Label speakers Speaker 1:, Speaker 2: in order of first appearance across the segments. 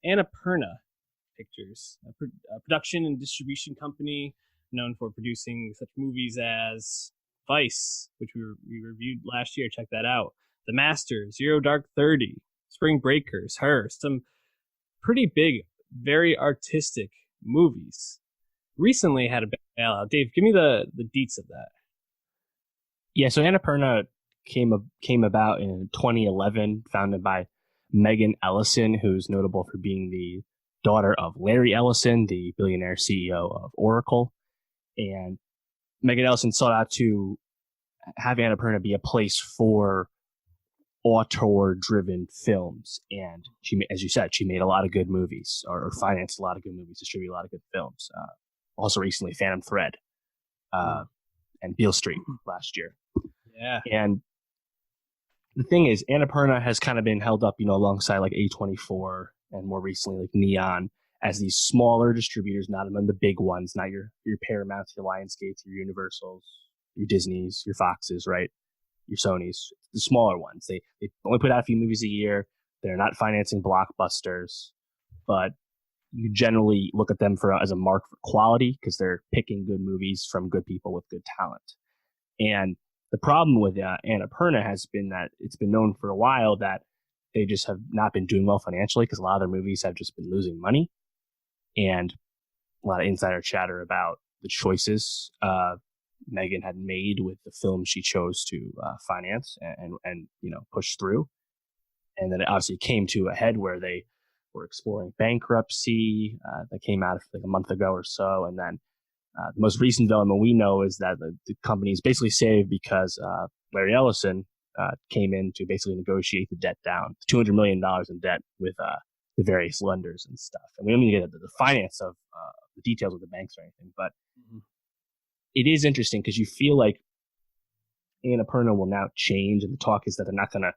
Speaker 1: Annapurna Pictures, a production and distribution company known for producing such movies as Vice, which we reviewed last year. Check that out. The Master, Zero Dark 30, Spring Breakers, Her. Some pretty big, very artistic movies. Recently had a bailout. Dave, give me the deets of that.
Speaker 2: Yeah, so Annapurna came about in 2011, founded by Megan Ellison, who's notable for being the daughter of Larry Ellison, the billionaire CEO of Oracle. And Megan Ellison sought out to have Annapurna be a place for auteur-driven films. And she, as you said, she made a lot of good movies, or financed a lot of good movies, distributed a lot of good films. Also recently, Phantom Thread and Beale Street last year.
Speaker 1: Yeah.
Speaker 2: And the thing is, Annapurna has kind of been held up, alongside like A24 and more recently like Neon as these smaller distributors, not among the big ones, not your Paramounts, your Lionsgates, your Universals, your Disneys, your Foxes, right? Your Sonys, the smaller ones. They only put out a few movies a year. They're not financing blockbusters, but you generally look at them as a mark for quality because they're picking good movies from good people with good talent. And the problem with Annapurna has been that it's been known for a while that they just have not been doing well financially because a lot of their movies have just been losing money. And a lot of insider chatter about the choices Megan had made with the film she chose to finance and push through. And then it obviously came to a head where they were exploring bankruptcy. That came out like a month ago or so. And then the most recent development we know is that the company is basically saved because Larry Ellison came in to basically negotiate the debt down, $200 million in debt with the various lenders and stuff. And we don't need to get into the finance of the details of the banks or anything, but it is interesting because you feel like Annapurna will now change, and the talk is that they're not going to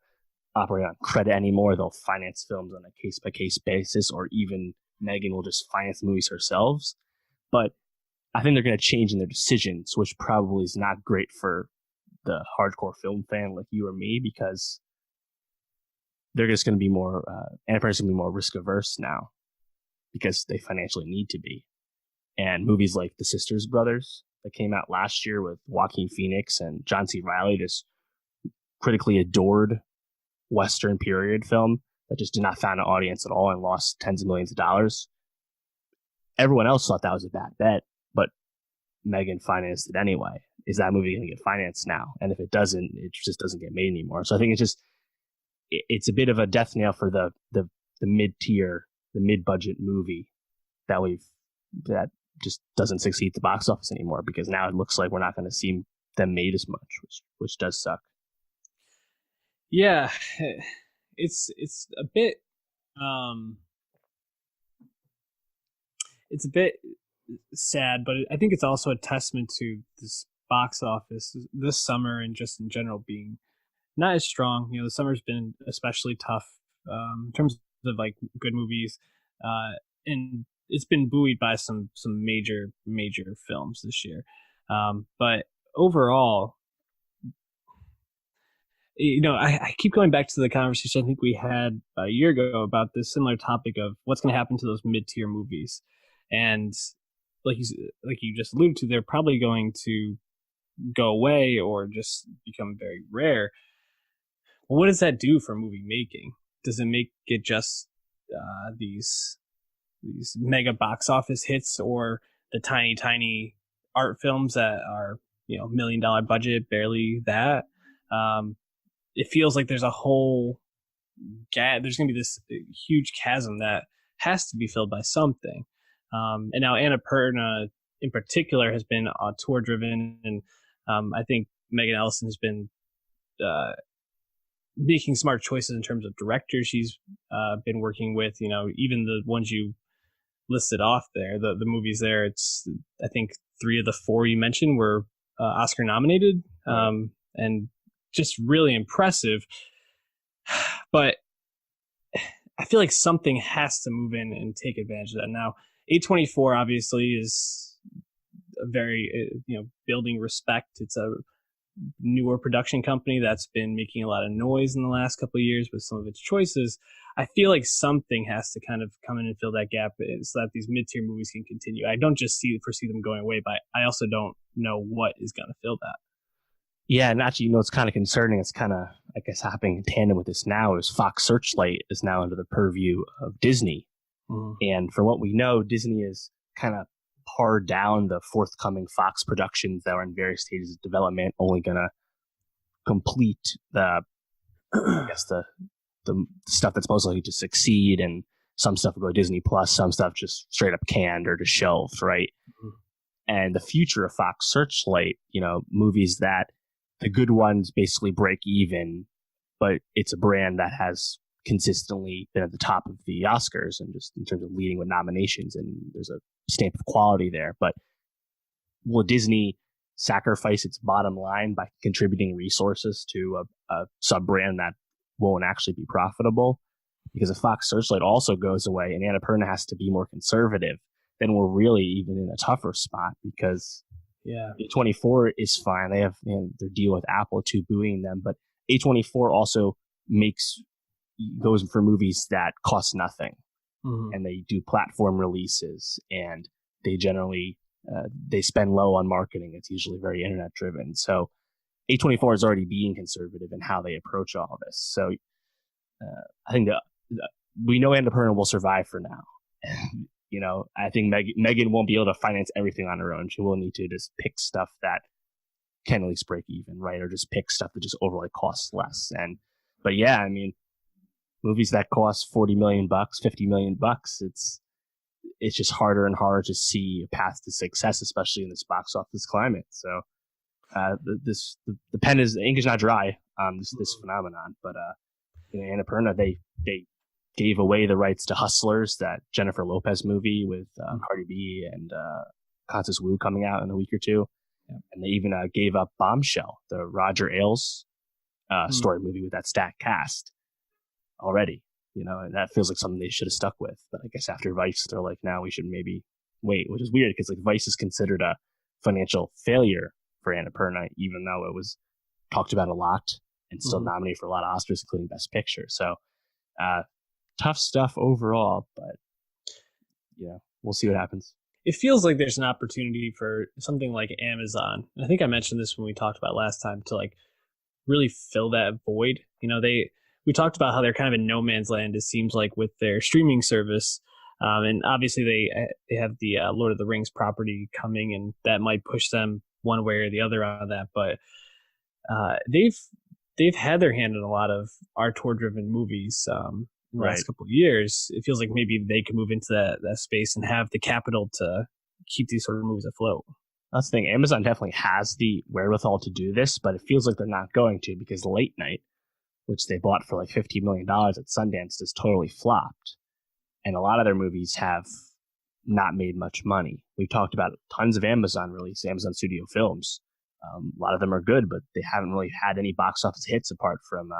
Speaker 2: operate on credit anymore. They'll finance films on a case-by-case basis, or even Megan will just finance the movies herself. But I think they're going to change in their decisions, which probably is not great for the hardcore film fan like you or me, because they're just going to be more, Annapurna's going to be more risk averse now because they financially need to be. And movies like The Sisters Brothers that came out last year with Joaquin Phoenix and John C. Reilly, this critically adored Western period film that just did not find an audience at all and lost tens of millions of dollars. Everyone else thought that was a bad bet, but Megan financed it anyway. Is that movie going to get financed now? And if it doesn't, it just doesn't get made anymore. So I think it's a bit of a death nail for the mid-tier, the mid-budget movie that just doesn't succeed at the box office anymore, because now it looks like we're not going to see them made as much, which does suck.
Speaker 1: Yeah, it's a bit it's a bit sad, but I think it's also a testament to this box office this summer and just in general being not as strong. The summer's been especially tough in terms of like good movies, and it's been buoyed by some major films this year. But overall, I keep going back to the conversation I think we had a year ago about this similar topic of what's going to happen to those mid-tier movies. And like you just alluded to, they're probably going to go away or just become very rare. Well, what does that do for movie making? Does it make it just these mega box office hits, or the tiny art films that are $1 million budget, barely that? It feels like there's a whole there's going to be this huge chasm that has to be filled by something. And now Annapurna in particular has been tour driven, and I think Megan Ellison has been making smart choices in terms of directors she's been working with. Even the ones you listed off there, the movies there, it's I think 3 of the 4 you mentioned were Oscar nominated, and just really impressive. But I feel like something has to move in and take advantage of that. Now, A24 obviously is a very, building respect. It's a newer production company that's been making a lot of noise in the last couple of years with some of its choices. I feel like something has to kind of come in and fill that gap so that these mid-tier movies can continue. I don't just foresee them going away, but I also don't know what is going to fill that.
Speaker 2: Yeah, and actually, it's kind of concerning. It's kind of, I guess, happening in tandem with this now is Fox Searchlight is now under the purview of Disney. Mm. And from what we know, Disney is kind of pared down the forthcoming Fox productions that are in various stages of development, only going to complete the, I guess, the stuff that's most likely to succeed, and some stuff will go Disney Plus, some stuff just straight up canned or just shelved, right? Mm-hmm. And the future of Fox Searchlight, movies that the good ones basically break even, but it's a brand that has consistently been at the top of the Oscars and just in terms of leading with nominations, and there's a stamp of quality there. But will Disney sacrifice its bottom line by contributing resources to a sub brand that won't actually be profitable? Because if Fox Searchlight also goes away and Annapurna has to be more conservative, then we're really even in a tougher spot, because A24 is fine. They have their deal with Apple to buoying them, but A24 also goes for movies that cost nothing, and they do platform releases, and they generally they spend low on marketing. It's usually very internet driven. So A24 is already being conservative in how they approach all of this. So I think that we know Annapurna will survive for now. I think Megan won't be able to finance everything on her own. She will need to just pick stuff that can at least break even, right? Or just pick stuff that just overall costs less. But yeah, I mean, movies that cost $40 million, $50 million, it's just harder and harder to see a path to success, especially in this box office climate. So the ink is not dry on this phenomenon. But Annapurna, they gave away the rights to Hustlers, that Jennifer Lopez movie with Cardi B and Constance Wu coming out in a week or two. Yeah. And they even gave up Bombshell, the Roger Ailes story movie with that stacked cast already. And that feels like something they should have stuck with. But I guess after Vice, they're like, now we should maybe wait, which is weird because Vice is considered a financial failure for Annapurna, even though it was talked about a lot and still nominated for a lot of Oscars, including Best Picture. So tough stuff overall, but we'll see what happens.
Speaker 1: It feels like there's an opportunity for something like Amazon. And I think I mentioned this when we talked about last time, to really fill that void. We talked about how they're kind of in no man's land, it seems like, with their streaming service. And obviously they have the Lord of the Rings property coming, and that might push them one way or the other on that. But they've had their hand in a lot of auteur-driven movies in the last couple of years. It feels like maybe they could move into that space and have the capital to keep these sort of movies afloat.
Speaker 2: That's the thing. Amazon definitely has the wherewithal to do this, but it feels like they're not going to, because Late Night, which they bought for $50 million at Sundance, has totally flopped. And a lot of their movies have not made much money. We've talked about tons of Amazon Studio films. A lot of them are good, but they haven't really had any box office hits apart from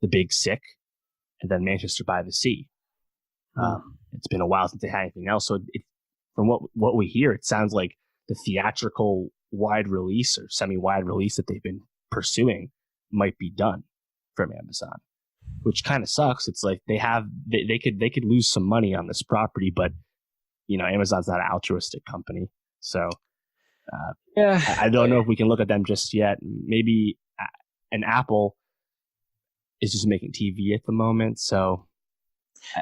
Speaker 2: The Big Sick and then Manchester by the Sea. It's been a while since they had anything else. So from what we hear, it sounds like the theatrical wide release or semi-wide release that they've been pursuing might be done from Amazon, which kind of sucks. It's like they could lose some money on this property, but Amazon's not an altruistic company, so I don't know if we can look at them just yet. Maybe an Apple is just making TV at the moment, so.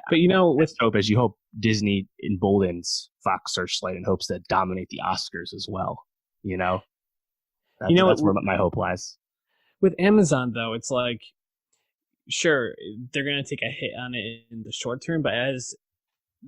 Speaker 2: But with hope, as you hope Disney emboldens Fox Searchlight in hopes that dominate the Oscars as well. That's where my hope lies.
Speaker 1: With Amazon, though, it's like, sure, they're going to take a hit on it in the short term, but as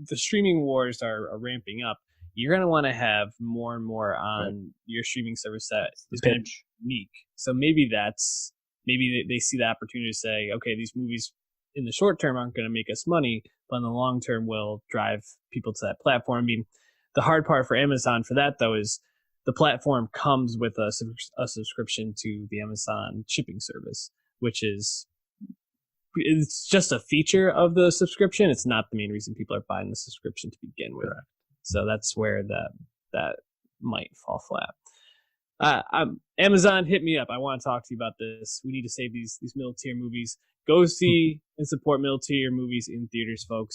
Speaker 1: the streaming wars are ramping up, you're going to want to have more and more on your streaming service that is going to be unique. So maybe they see the opportunity to say, okay, these movies in the short term aren't going to make us money, but in the long term will drive people to that platform. I mean, the hard part for Amazon for that, though, is the platform comes with a subscription to the Amazon shipping service, which it's just a feature of the subscription. It's not the main reason people are buying the subscription to begin with. Correct. So that's where that might fall flat. Amazon, hit me up. I want to talk to you about this. We need to save these middle tier movies. Go see and support middle tier movies in theaters, folks.